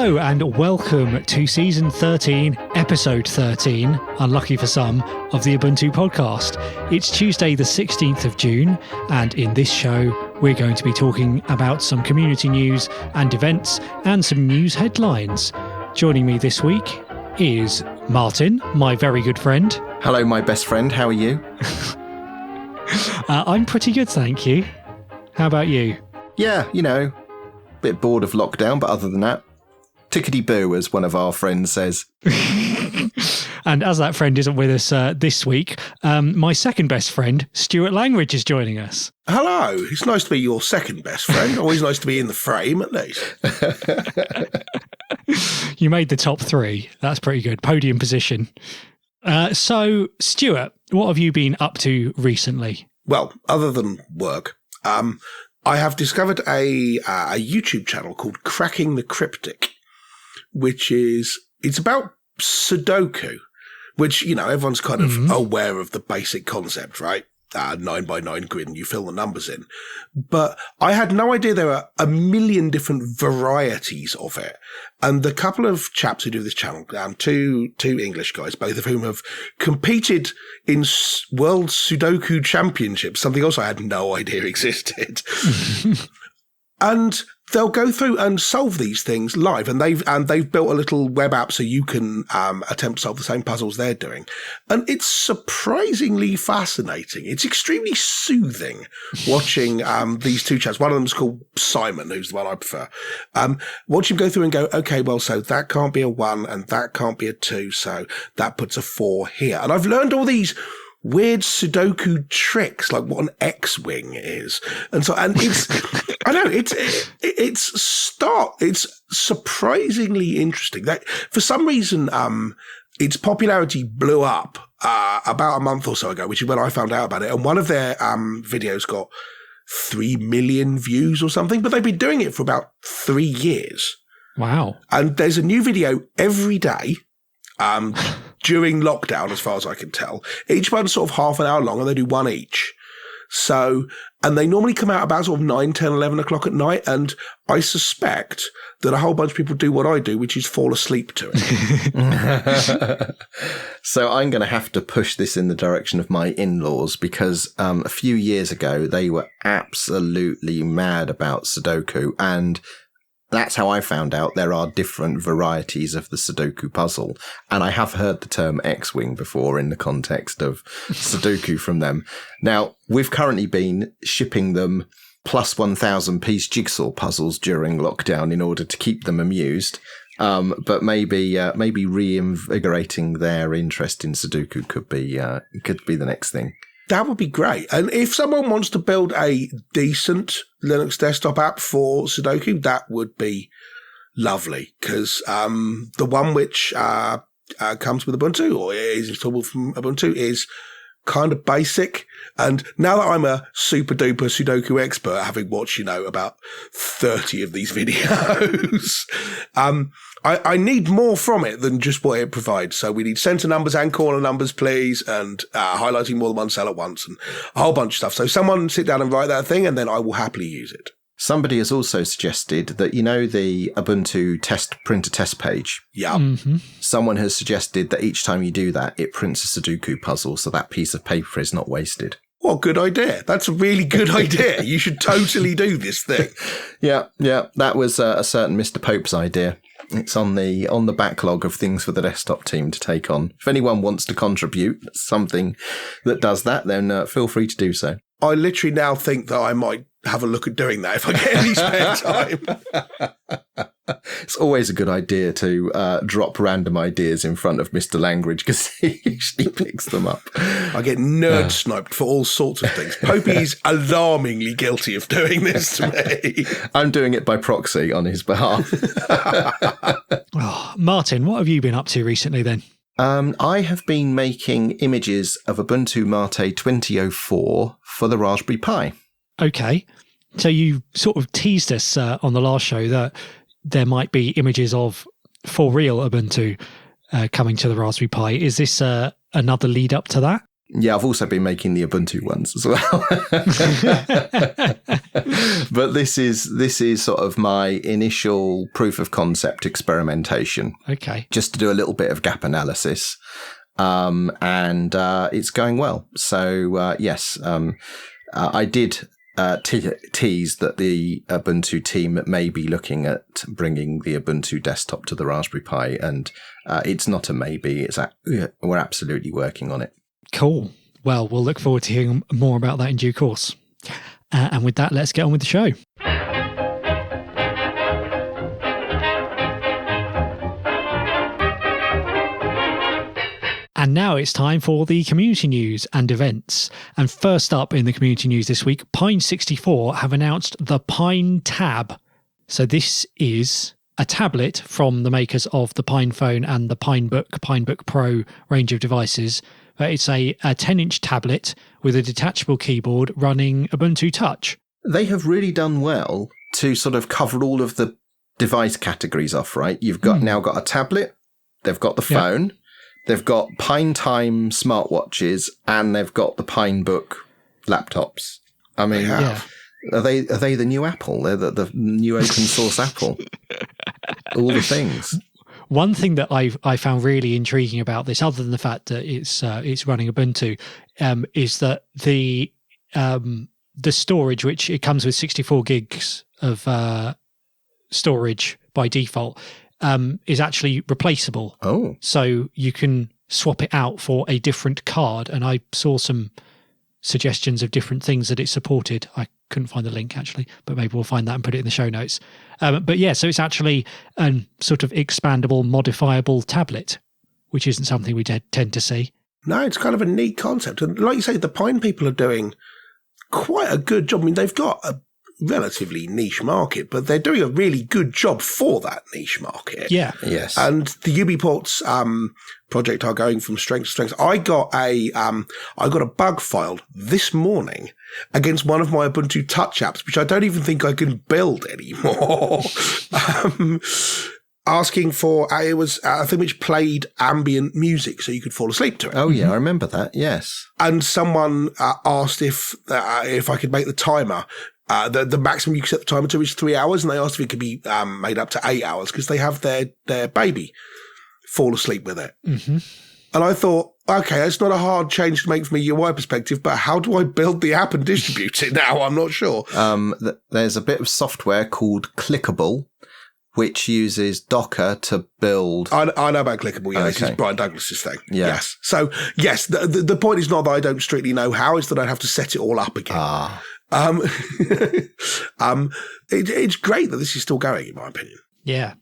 Hello and welcome to Season 13, Episode 13, unlucky for some, of the Ubuntu podcast. It's Tuesday the 16th of June, and in this show we're going to be talking about some community news and events and some news headlines. Joining me this week is Martin, my very good friend. Hello, my best friend. How are you? I'm pretty good, thank you. How about you? Yeah, a bit bored of lockdown, but other than that, tickety-boo, as one of our friends says. And as that friend isn't with us this week, my second best friend, Stuart Langridge, is joining us. Hello. It's nice to be your second best friend. Always nice to be in the frame, at least. You made the top three. That's pretty good. Podium position. So, Stuart, what have you been up to recently? Well, other than work, I have discovered a YouTube channel called Cracking the Cryptic, which it's about Sudoku, which, everyone's kind of aware of the basic concept, right? 9x9 grid and you fill the numbers in. But I had no idea there are a million different varieties of it. And the couple of chaps who do this channel, two English guys, both of whom have competed in World Sudoku Championships, something else I had no idea existed. And they'll go through and solve these things live, and they've built a little web app so you can attempt to solve the same puzzles they're doing, and it's surprisingly fascinating. It's extremely soothing watching these two chaps. One of them's called Simon, who's the one I prefer. Watch him go through and go, okay, well, so that can't be a 1 and that can't be a 2, so that puts a 4 here. And I've learned all these weird Sudoku tricks, like what an X-wing is, and it's I know it's surprisingly interesting. That for some reason, its popularity blew up about a month or so ago, which is when I found out about it. And one of their videos got 3 million views or something, but they've been doing it for about 3 years. Wow! And there's a new video every day. During lockdown, as far as I can tell. Each one's sort of half an hour long, and they do one each. So, and they normally come out about sort of 9, 10, 11 o'clock at night, and I suspect that a whole bunch of people do what I do, which is fall asleep to it. So I'm going to have to push this in the direction of my in-laws, because a few years ago, they were absolutely mad about Sudoku, and that's how I found out there are different varieties of the Sudoku puzzle. And I have heard the term X-Wing before in the context of Sudoku from them. Now, we've currently been shipping them plus 1,000 piece jigsaw puzzles during lockdown in order to keep them amused. But maybe reinvigorating their interest in Sudoku could be the next thing. That would be great. And if someone wants to build a decent Linux desktop app for Sudoku, that would be lovely. Because the one which comes with Ubuntu or is installable from Ubuntu is kind of basic. And now that I'm a super duper Sudoku expert, having watched, about 30 of these videos, I need more from it than just what it provides. So we need center numbers and corner numbers, please, and highlighting more than one cell at once and a whole bunch of stuff. So someone sit down and write that thing, and then I will happily use it. Somebody has also suggested that, the Ubuntu printer test page. Yeah. Mm-hmm. Someone has suggested that each time you do that, it prints a Sudoku puzzle, so that piece of paper is not wasted. What a good idea. That's a really good idea. You should totally do this thing. Yeah. That was a certain Mr. Pope's idea. It's on the backlog of things for the desktop team to take on. If anyone wants to contribute something that does that, then feel free to do so. I literally now think that I might have a look at doing that if I get any spare time. It's always a good idea to drop random ideas in front of Mr. Langridge, because he usually picks them up. I get nerd sniped for all sorts of things. Popey is alarmingly guilty of doing this to me. I'm doing it by proxy on his behalf. Martin, what have you been up to recently then? I have been making images of Ubuntu MATE 2004 for the Raspberry Pi. Okay. So you sort of teased us on the last show that there might be images of for real Ubuntu coming to the Raspberry Pi. Is this another lead up to that? Yeah, I've also been making the Ubuntu ones as well. But this is sort of my initial proof of concept experimentation. Okay. Just to do a little bit of gap analysis. And it's going well. So, yes, I did tease that the Ubuntu team may be looking at bringing the Ubuntu desktop to the Raspberry Pi, and it's not a maybe. We're absolutely working on it. Cool. Well, we'll look forward to hearing more about that in due course. And with that, let's get on with the show. And now it's time for the community news and events. And first up in the community news this week, Pine64 have announced the PineTab. So this is a tablet from the makers of the PinePhone and the PineBook Pro range of devices. It's a 10-inch tablet with a detachable keyboard running Ubuntu Touch. They have really done well to sort of cover all of the device categories off, right? You've now got a tablet, they've got the phone, they've got PineTime smartwatches, and they've got the PineBook laptops. I mean, are they the new Apple? They're the new open source Apple. All the things. One thing that I found really intriguing about this, other than the fact that it's running Ubuntu, is that the storage, which it comes with 64 gigs of storage by default, is actually replaceable. Oh, so you can swap it out for a different card. And I saw some suggestions of different things that it supported. I couldn't find the link actually, but maybe we'll find that and put it in the show notes. But yeah, so it's actually a sort of expandable, modifiable tablet, which isn't something we tend to see. No, it's kind of a neat concept. And like you say, the Pine people are doing quite a good job. I mean, they've got a relatively niche market, but they're doing a really good job for that niche market. Yeah. Yes. And the UbiPorts project are going from strength to strength. I got a bug filed this morning against one of my Ubuntu Touch apps, which I don't even think I can build anymore. Asking for it was a thing which played ambient music so you could fall asleep to it. Oh yeah, I remember that. Yes. And someone asked if I could make the timer. The maximum you can set the timer to is 3 hours, and they asked if it could be made up to 8 hours because they have their baby fall asleep with it. Mm-hmm. And I thought, okay, that's not a hard change to make from a UI perspective, but how do I build the app and distribute it now? I'm not sure. There's a bit of software called Clickable, which uses Docker to build. I know about Clickable, yeah. Okay. This is Brian Douglas's thing. Yeah. Yes. So, yes, the point is not that I don't strictly know how, it's that I'd have to set it all up again. It's great that this is still going, in my opinion. Yeah.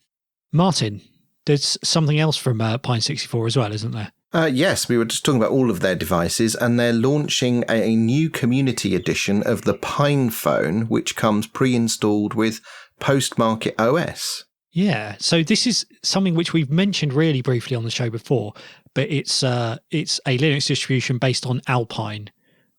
Martin, there's something else from Pine64 as well, isn't there? Yes, we were just talking about all of their devices, and they're launching a new community edition of the PinePhone, which comes pre-installed with post-market OS. Yeah, so this is something which we've mentioned really briefly on the show before, but it's a Linux distribution based on Alpine,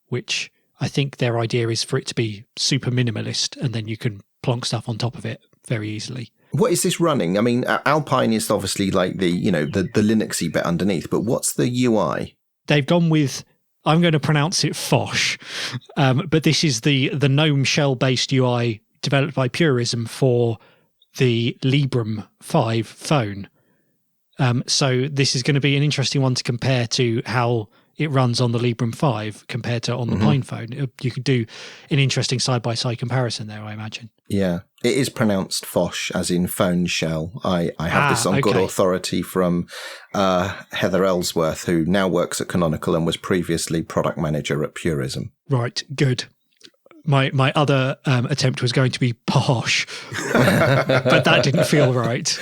which I think their idea is for it to be super minimalist, and then you can plonk stuff on top of it very easily. What is this running? I mean, Alpine is obviously like the Linuxy bit underneath, but what's the UI? They've gone with, I'm going to pronounce it Phosh, but this is the GNOME shell-based UI developed by Purism for the Librem 5 phone. So this is going to be an interesting one to compare to how it runs on the Librem 5 compared to on the PinePhone. You could do an interesting side-by-side comparison there, I imagine. Yeah, it is pronounced Phosh, as in phone shell. I have this on good authority from Heather Ellsworth, who now works at Canonical and was previously product manager at Purism. Right, good. My other attempt was going to be Posh, but that didn't feel right.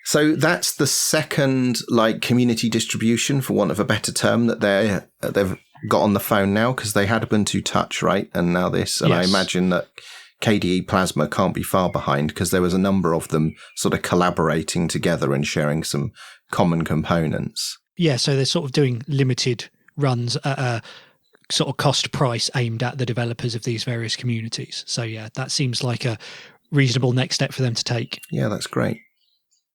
So that's the second community distribution, for want of a better term, that they've got on the phone now, because they had Ubuntu Touch, right? And now this. And yes. I imagine that KDE Plasma can't be far behind, because there was a number of them sort of collaborating together and sharing some common components. Yeah, so they're sort of doing limited runs at a sort of cost price aimed at the developers of these various communities. So yeah, that seems like a reasonable next step for them to take. Yeah, that's great.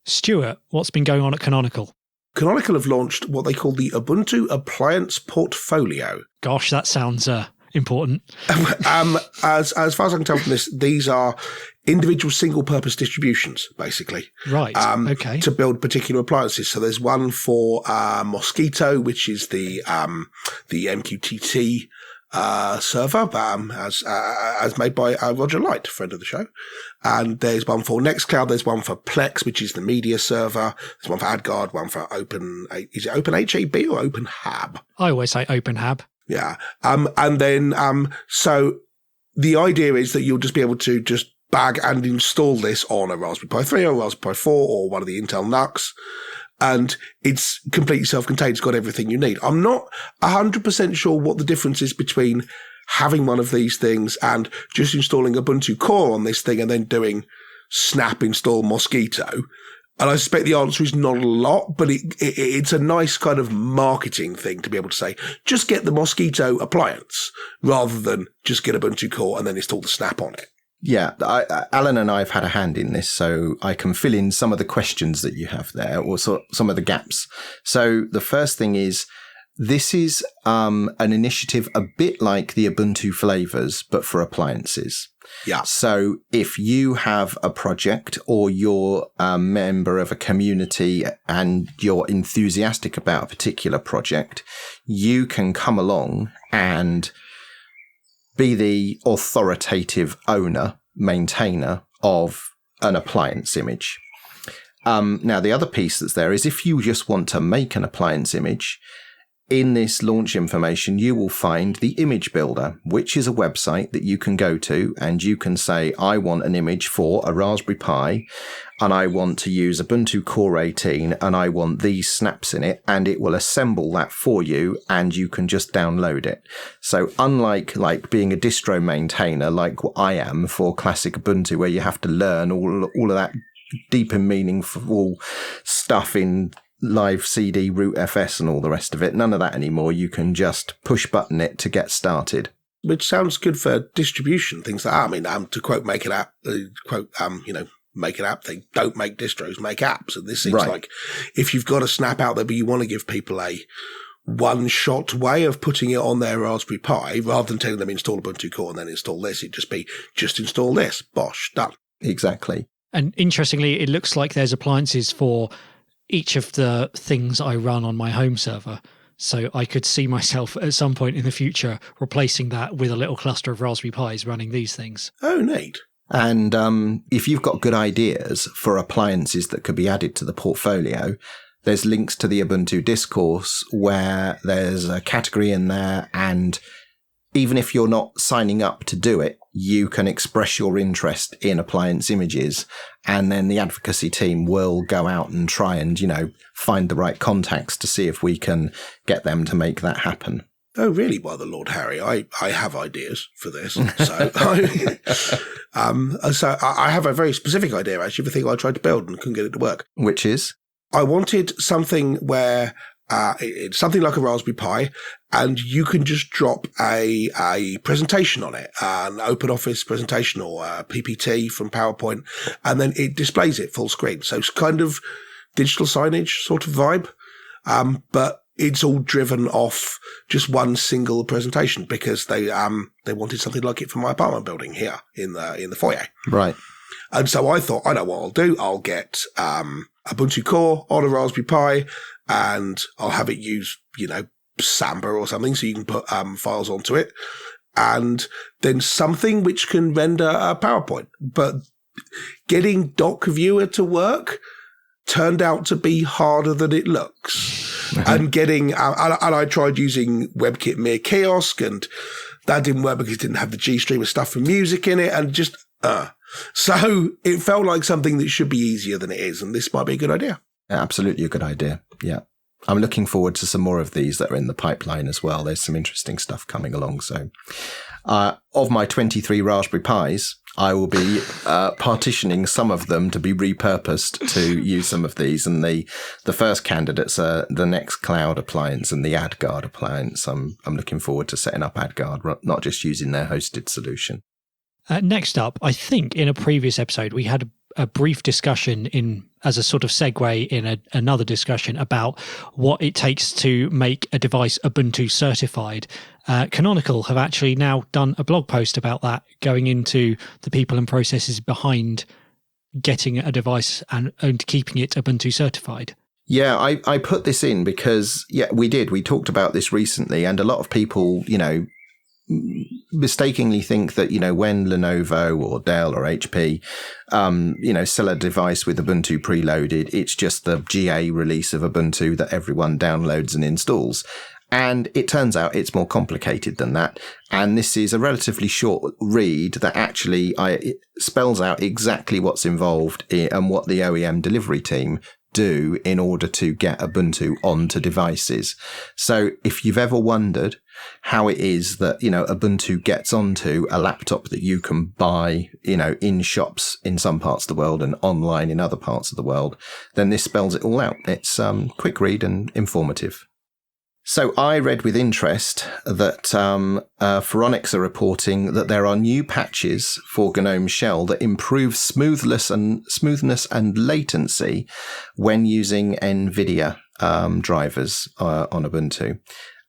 Stuart, what's been going on at Canonical? Canonical have launched what they call the Ubuntu Appliance Portfolio. Gosh, that sounds important. As far as I can tell from this, these are individual single-purpose distributions, basically. Right, okay. To build particular appliances. So there's one for Mosquito, which is the MQTT server, as made by Roger Light, friend of the show. And there's one for Nextcloud. There's one for Plex, which is the media server. There's one for AdGuard, one for is it OpenHAB or OpenHAB? I always say OpenHAB. Yeah. And then, so the idea is that you'll just be able to just bag and install this on a Raspberry Pi 3 or a Raspberry Pi 4 or one of the Intel NUCs. And it's completely self-contained. It's got everything you need. I'm not 100% sure what the difference is between having one of these things and just installing Ubuntu Core on this thing and then doing snap install Mosquito. And I suspect the answer is not a lot, but it's a nice kind of marketing thing to be able to say, just get the Mosquito appliance rather than just get Ubuntu Core and then install the snap on it. Yeah, Alan and I have had a hand in this, so I can fill in some of the questions that you have there, or some of the gaps. So the first thing is, this is an initiative a bit like the Ubuntu flavors, but for appliances. Yeah. So if you have a project or you're a member of a community and you're enthusiastic about a particular project, you can come along and be the authoritative owner, maintainer of an appliance image. Now, the other piece that's there is if you just want to make an appliance image, in this launch information, you will find the image builder, which is a website that you can go to and you can say, I want an image for a Raspberry Pi and I want to use Ubuntu Core 18 and I want these snaps in it, and it will assemble that for you and you can just download it. So unlike like being a distro maintainer like what I am for classic Ubuntu, where you have to learn all of that deep and meaningful stuff in live CD, root FS and all the rest of it. None of that anymore. You can just push button it to get started. Which sounds good for distribution, things like that. I mean, to quote Make It App, Make It App thing, don't make distros, make apps. And this seems like if you've got a snap out there, but you want to give people a one-shot way of putting it on their Raspberry Pi, rather than telling them install Ubuntu Core and then install this, it'd just be, just install this, bosh, done. Exactly. And interestingly, it looks like there's appliances for each of the things I run on my home server. So I could see myself at some point in the future replacing that with a little cluster of Raspberry Pis running these things. Oh, neat. And if you've got good ideas for appliances that could be added to the portfolio, there's links to the Ubuntu discourse where there's a category in there, and even if you're not signing up to do it, you can express your interest in appliance images, and then the advocacy team will go out and try and, find the right contacts to see if we can get them to make that happen. Oh, really? By the Lord Harry, I have ideas for this. So, I have a very specific idea, actually, of a thing I tried to build and couldn't get it to work. Which is? I wanted something where it's something like a Raspberry Pi, and you can just drop a presentation on it, an open office presentation or a PPT from PowerPoint, and then it displays it full screen. So it's kind of digital signage sort of vibe, but it's all driven off just one single presentation because they wanted something like it for my apartment building here in the foyer. Right. And so I thought, I know what I'll do. I'll get Ubuntu Core on a Raspberry Pi, and I'll have it use, Samba or something, so you can put files onto it, and then something which can render a PowerPoint. But getting Doc Viewer to work turned out to be harder than it looks. And getting, and I tried using WebKit Mir Kiosk, and that didn't work because it didn't have the GStreamer stuff for music in it, and just, So it felt like something that should be easier than it is, and this might be a good idea. Absolutely a good idea. Yeah. I'm looking forward to some more of these that are in the pipeline as well. There's some interesting stuff coming along. So, of my 23 Raspberry Pis, I will be partitioning some of them to be repurposed to use some of these. And the first candidates are the Nextcloud appliance and the AdGuard appliance. I'm looking forward to setting up AdGuard, not just using their hosted solution. Next up, I think in a previous episode, we had a brief discussion as a sort of segue in another discussion about what it takes to make a device Ubuntu certified. Canonical have actually now done a blog post about that, going into the people and processes behind getting a device and keeping it Ubuntu certified. Yeah, I put this in because, we talked about this recently, and a lot of people, mistakenly think that, when Lenovo or Dell or HP, sell a device with Ubuntu preloaded, it's just the GA release of Ubuntu that everyone downloads and installs. And it turns out it's more complicated than that. And this is a relatively short read that actually it spells out exactly what's involved and what the OEM delivery team do in order to get Ubuntu onto devices. So if you've ever wondered how it is that, Ubuntu gets onto a laptop that you can buy, in shops in some parts of the world and online in other parts of the world, then this spells it all out. It's quick read and informative. So I read with interest that Phoronix are reporting that there are new patches for GNOME Shell that improve smoothness and latency when using NVIDIA drivers on Ubuntu.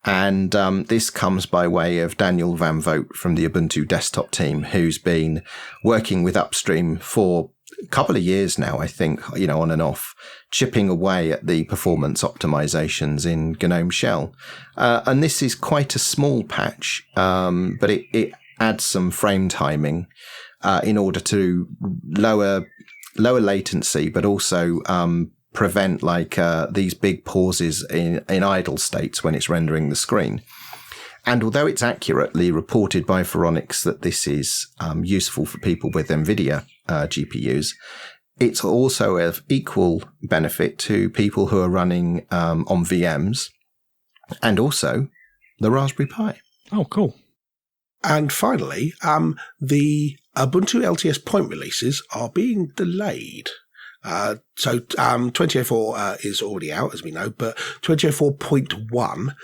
And this comes by way of Daniel Van Vogt from the Ubuntu desktop team, who's been working with Upstream for a couple of years now, I think, on and off, chipping away at the performance optimizations in GNOME Shell. And this is quite a small patch, but it adds some frame timing in order to lower latency, but also prevent these big pauses in idle states when it's rendering the screen. And although it's accurately reported by Phoronix that this is useful for people with NVIDIA GPUs, it's also of equal benefit to people who are running on VMs and also the Raspberry Pi. Oh, cool. And finally, the Ubuntu LTS point releases are being delayed. So 2004 is already out, as we know, but 2004.1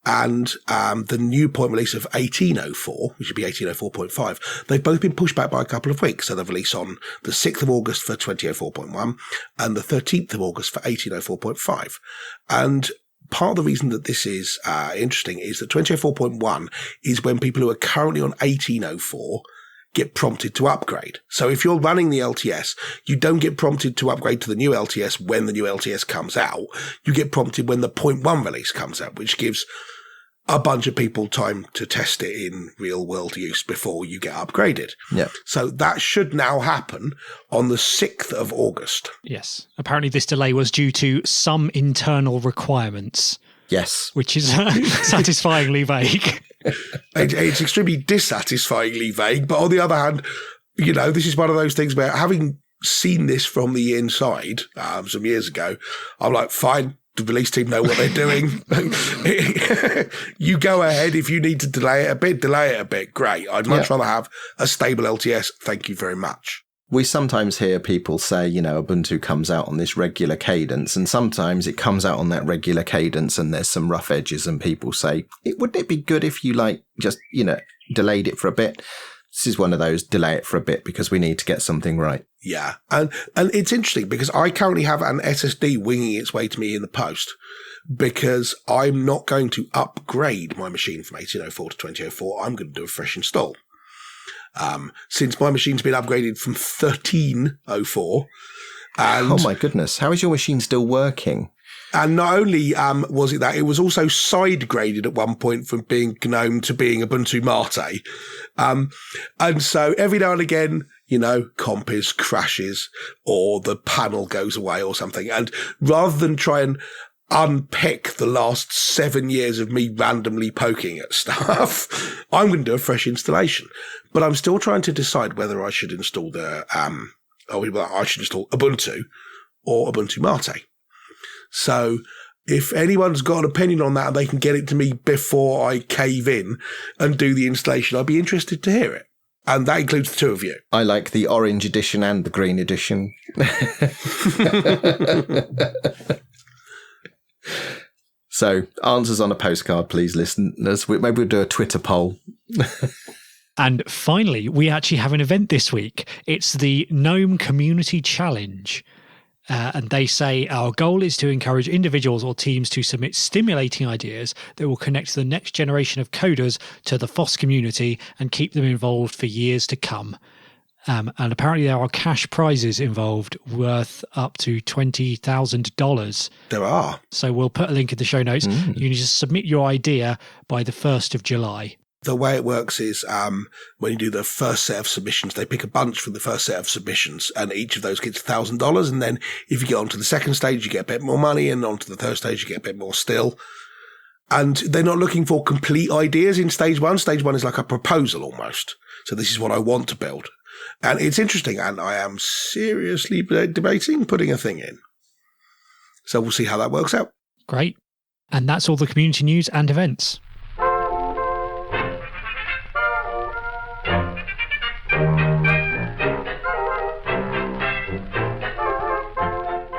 and the new point release of 1804, which would be 1804.5, they've both been pushed back by a couple of weeks. So they've released on the 6th of August for 2004.1 and the 13th of August for 1804.5. And part of the reason that this is interesting is that 2004.1 is when people who are currently on 1804 get prompted to upgrade. So if you're running the LTS, you don't get prompted to upgrade to the new LTS when the new LTS comes out. You get prompted when the 0.1 release comes out, which gives a bunch of people time to test it in real world use before you get upgraded. Yeah. So that should now happen on the 6th of August. Yes. Apparently this delay was due to some internal requirements. Yes. Which is satisfyingly vague. It's extremely dissatisfyingly vague, but on the other hand, this is one of those things where, having seen this from the inside some years ago, I'm like, fine, the release team know what they're doing. You go ahead. If you need to delay it a bit. Great. I'd much rather have a stable LTS. Thank you very much. We sometimes hear people say, Ubuntu comes out on this regular cadence, and sometimes it comes out on that regular cadence and there's some rough edges, and people say, wouldn't it be good if you just delayed it for a bit? This is one of those, delay it for a bit because we need to get something right. Yeah. And it's interesting because I currently have an SSD winging its way to me in the post because I'm not going to upgrade my machine from 1804 to 2004. I'm going to do a fresh install. Since my machine's been upgraded from 1304. And oh my goodness. How is your machine still working? And not only was it that, it was also side graded at one point from being GNOME to being Ubuntu MATE. And so every now and again, compis crashes or the panel goes away or something. And rather than try and unpick the last 7 years of me randomly poking at stuff, I'm going to do a fresh installation. But I'm still trying to decide whether I should install I should install Ubuntu or Ubuntu MATE. So if anyone's got an opinion on that and they can get it to me before I cave in and do the installation, I'd be interested to hear it. And that includes the two of you. I like the orange edition and the green edition. So answers on a postcard, please, listeners. Maybe we'll do a Twitter poll. And finally, we actually have an event this week. It's the GNOME Community Challenge. And they say our goal is to encourage individuals or teams to submit stimulating ideas that will connect the next generation of coders to the FOSS community and keep them involved for years to come. And apparently there are cash prizes involved worth up to $20,000. There are. So we'll put a link in the show notes. You can just submit your idea by the 1st of July. The way it works is when you do the first set of submissions, they pick a bunch from the first set of submissions, and each of those gets $1,000. And then if you get onto the second stage, you get a bit more money, and onto the third stage, you get a bit more still. And they're not looking for complete ideas in stage one. Stage one is like a proposal almost. So this is what I want to build. And it's interesting, and I am seriously debating putting a thing in. So we'll see how that works out. Great. And that's all the community news and events.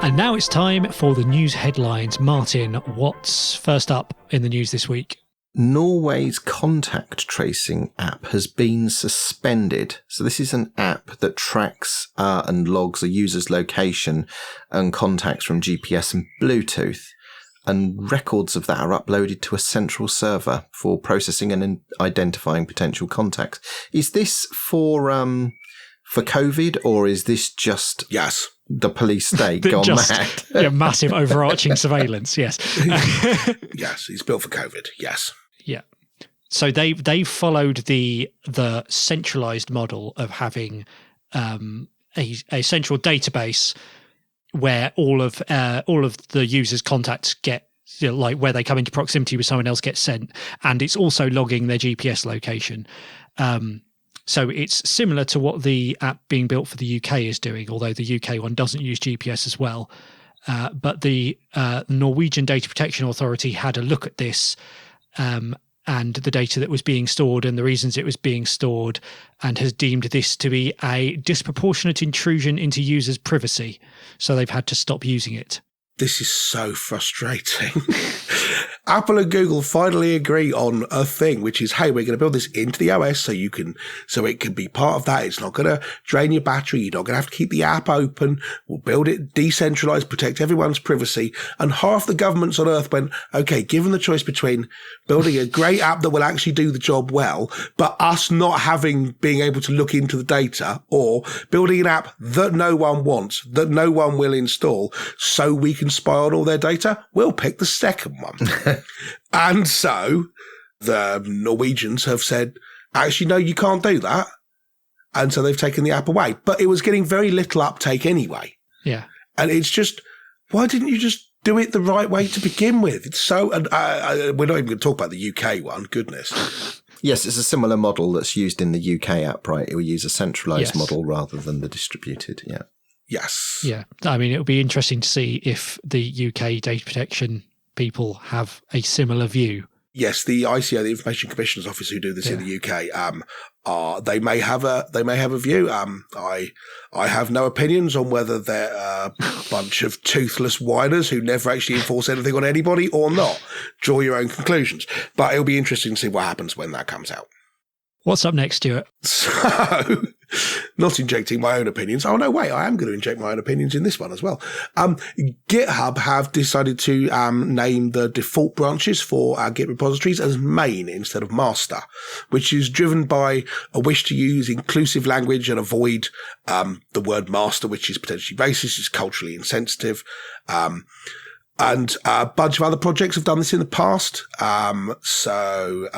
And now it's time for the news headlines. Martin, what's first up in the news this week? Norway's contact tracing app has been suspended. So this is an app that tracks and logs a user's location and contacts from GPS and Bluetooth. And records of that are uploaded to a central server for processing and identifying potential contacts. Is this for COVID, or is this just the police state gone mad? Yeah, massive overarching surveillance. Yes. Yes, it's built for COVID. Yes. Yeah. So they followed the centralized model of having a central database where all of the users' contacts get, like where they come into proximity with someone else, gets sent, and it's also logging their GPS location. So it's similar to what the app being built for the UK is doing, although the UK one doesn't use GPS as well. But the Norwegian Data Protection Authority had a look at this and the data that was being stored and the reasons it was being stored, and has deemed this to be a disproportionate intrusion into users' privacy. So they've had to stop using it. This is so frustrating. Apple and Google finally agree on a thing, which is, hey, we're going to build this into the OS so it can be part of that. It's not going to drain your battery. You're not going to have to keep the app open. We'll build it decentralized, protect everyone's privacy. And half the governments on earth went, okay, given the choice between building a great app that will actually do the job well, but us not being able to look into the data, or building an app that no one wants, that no one will install, so we can spy on all their data, we'll pick the second one. And so the Norwegians have said, actually, no, you can't do that. And so they've taken the app away. But it was getting very little uptake anyway. Yeah. And it's just, why didn't you just do it the right way to begin with? It's so, and we're not even going to talk about the UK one, goodness. Yes, it's a similar model that's used in the UK app, right? It will use a centralized model rather than the distributed, yeah. Yes. Yeah. I mean, it'll be interesting to see if the UK data protection people have a similar view. Yes, the ICO, the Information Commissioner's Office, who do this in the UK, they may have a view. I have no opinions on whether they're a bunch of toothless whiners who never actually enforce anything on anybody or not. Draw your own conclusions. But it'll be interesting to see what happens when that comes out. What's up next, Stuart? So, not injecting my own opinions. Oh, no, wait, I am going to inject my own opinions in this one as well. GitHub have decided to name the default branches for our Git repositories as main instead of master, which is driven by a wish to use inclusive language and avoid the word master, which is potentially racist, is culturally insensitive. And a bunch of other projects have done this in the past. So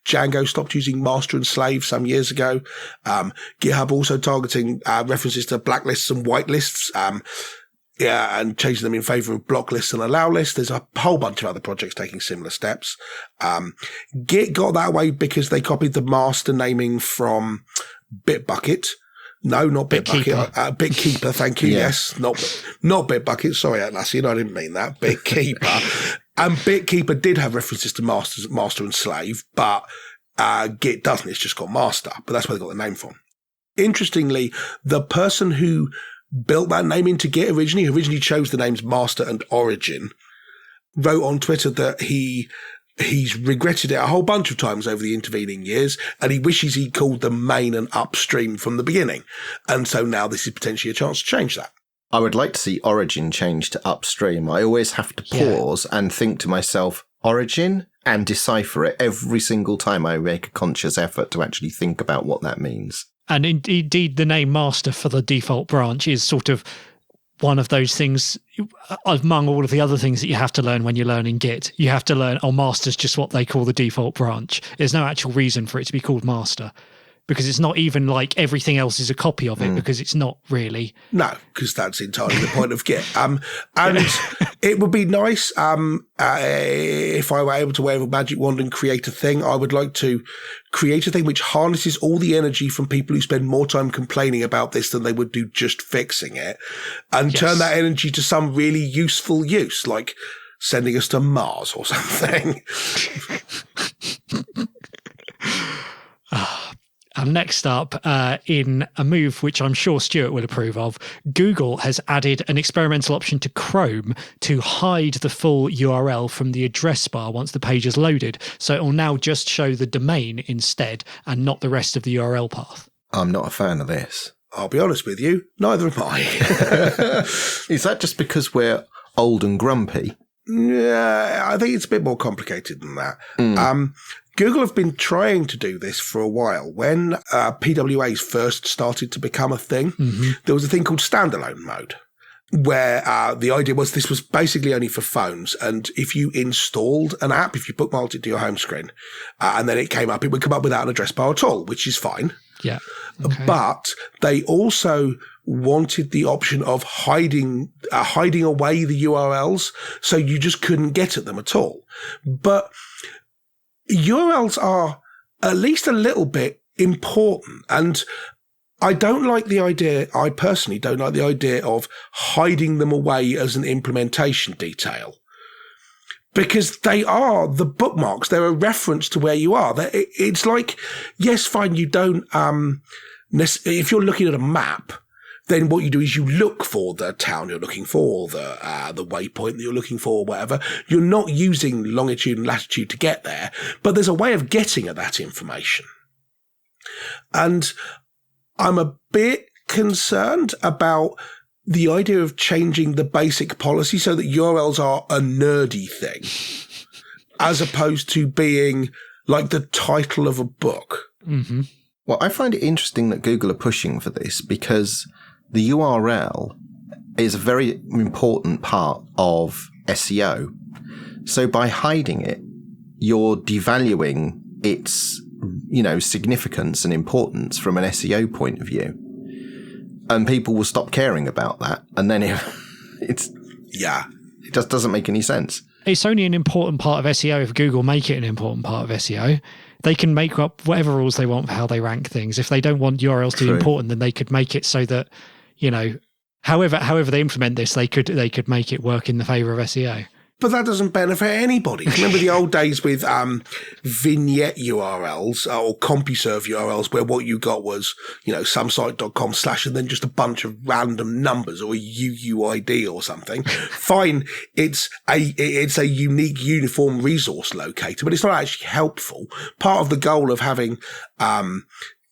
Django stopped using master and slave some years ago. GitHub also targeting references to blacklists and whitelists. And changing them in favor of block lists and allow lists. There's a whole bunch of other projects taking similar steps. Git got that way because they copied the master naming from Bitbucket. No, not Bitbucket. Bitkeeper, thank you. Yeah. Yes, not Bitbucket. Sorry, Atlassian, I didn't mean that. Bitkeeper. And Bitkeeper did have references to master and slave, but Git doesn't. It's just got master, but that's where they got the name from. Interestingly, the person who built that name into Git originally chose the names master and origin, wrote on Twitter that he He's regretted it a whole bunch of times over the intervening years, and he wishes he called them main and upstream from the beginning. And so now this is potentially a chance to change that. I would like to see Origin change to upstream. I always have to pause and think to myself, Origin, and decipher it every single time I make a conscious effort to actually think about what that means. And indeed, the name master for the default branch is sort of one of those things among all of the other things that you have to learn when you're learning Git. You have to learn, master's just what they call the default branch. There's no actual reason for it to be called master, because it's not even like everything else is a copy of it, because it's not really. No, because that's entirely the point of Git. And it would be nice if I were able to wave a magic wand and create a thing. I would like to create a thing which harnesses all the energy from people who spend more time complaining about this than they would do just fixing it, and turn that energy to some really useful use, like sending us to Mars or something. And next up, in a move which I'm sure Stuart will approve of, Google has added an experimental option to Chrome to hide the full URL from the address bar once the page is loaded. So it will now just show the domain instead and not the rest of the URL path. I'm not a fan of this. I'll be honest with you, neither am I. Is that just because we're old and grumpy? Yeah, I think it's a bit more complicated than that. Google have been trying to do this for a while. When PWAs first started to become a thing, there was a thing called standalone mode, where the idea was this was basically only for phones. And if you installed an app, if you bookmarked it to your home screen, and then it came up, it would come up without an address bar at all, which is fine. Yeah. Okay. But they also wanted the option of hiding away the URLs, so you just couldn't get at them at all. But URLs are at least a little bit important, and I personally don't like the idea of hiding them away as an implementation detail, because they are the bookmarks. They're a reference to where you are. It's like, yes, fine, you don't, if you're looking at a map, then what you do is you look for the town you're looking for, or the waypoint that you're looking for, or whatever. You're not using longitude and latitude to get there, but there's a way of getting at that information. And I'm a bit concerned about the idea of changing the basic policy so that URLs are a nerdy thing, as opposed to being like the title of a book. Mm-hmm. Well, I find it interesting that Google are pushing for this, because the URL is a very important part of SEO. So by hiding it, you're devaluing its, significance and importance from an SEO point of view. And people will stop caring about that. And then it just doesn't make any sense. It's only an important part of SEO if Google make it an important part of SEO. They can make up whatever rules they want for how they rank things. If they don't want URLs to be important, then they could make it so that, however they implement this, they could make it work in the favor of SEO. But that doesn't benefit anybody. Remember the old days with vignette URLs or CompuServe URLs, where what you got was, somesite.com/ and then just a bunch of random numbers or a UUID or something. Fine, it's a unique uniform resource locator, but it's not actually helpful. Part of the goal of having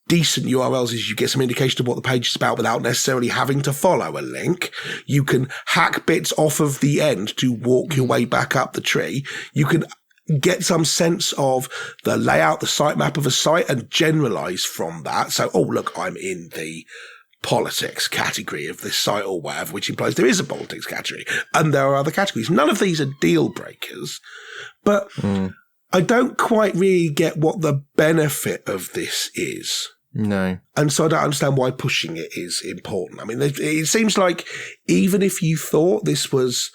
decent URLs is you get some indication of what the page is about without necessarily having to follow a link. You can hack bits off of the end to walk your way back up the tree. You can get some sense of the layout, the sitemap of a site, and generalize from that. So, look, I'm in the politics category of this site or whatever, which implies there is a politics category, and there are other categories. None of these are deal breakers, but I don't quite really get what the benefit of this is. No. And so I don't understand why pushing it is important. I mean, it seems like even if you thought this was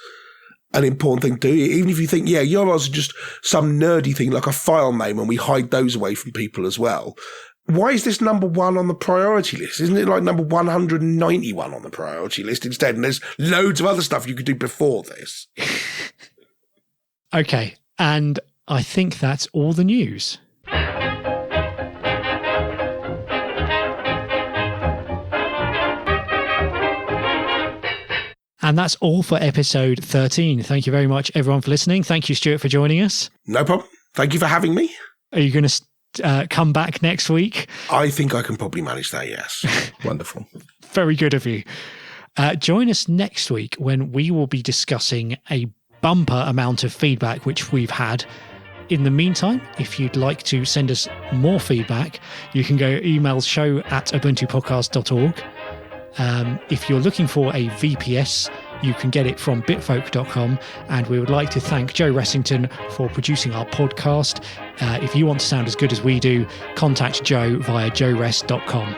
an important thing to do, even if you think, URLs are just some nerdy thing like a file name and we hide those away from people as well, why is this number one on the priority list? Isn't it like number 191 on the priority list instead? And there's loads of other stuff you could do before this. Okay. And I think that's all the news. And that's all for episode 13. Thank you very much, everyone, for listening. Thank you, Stuart, for joining us. No problem. Thank you for having me. Are you going to come back next week? I think I can probably manage that, yes. Wonderful. Very good of you. Join us next week when we will be discussing a bumper amount of feedback which we've had. In the meantime, if you'd like to send us more feedback, you can go email show@ubuntupodcast.org. If you're looking for a VPS, you can get it from bitfolk.com. And we would like to thank Joe Ressington for producing our podcast. If you want to sound as good as we do, contact Joe via joeress.com.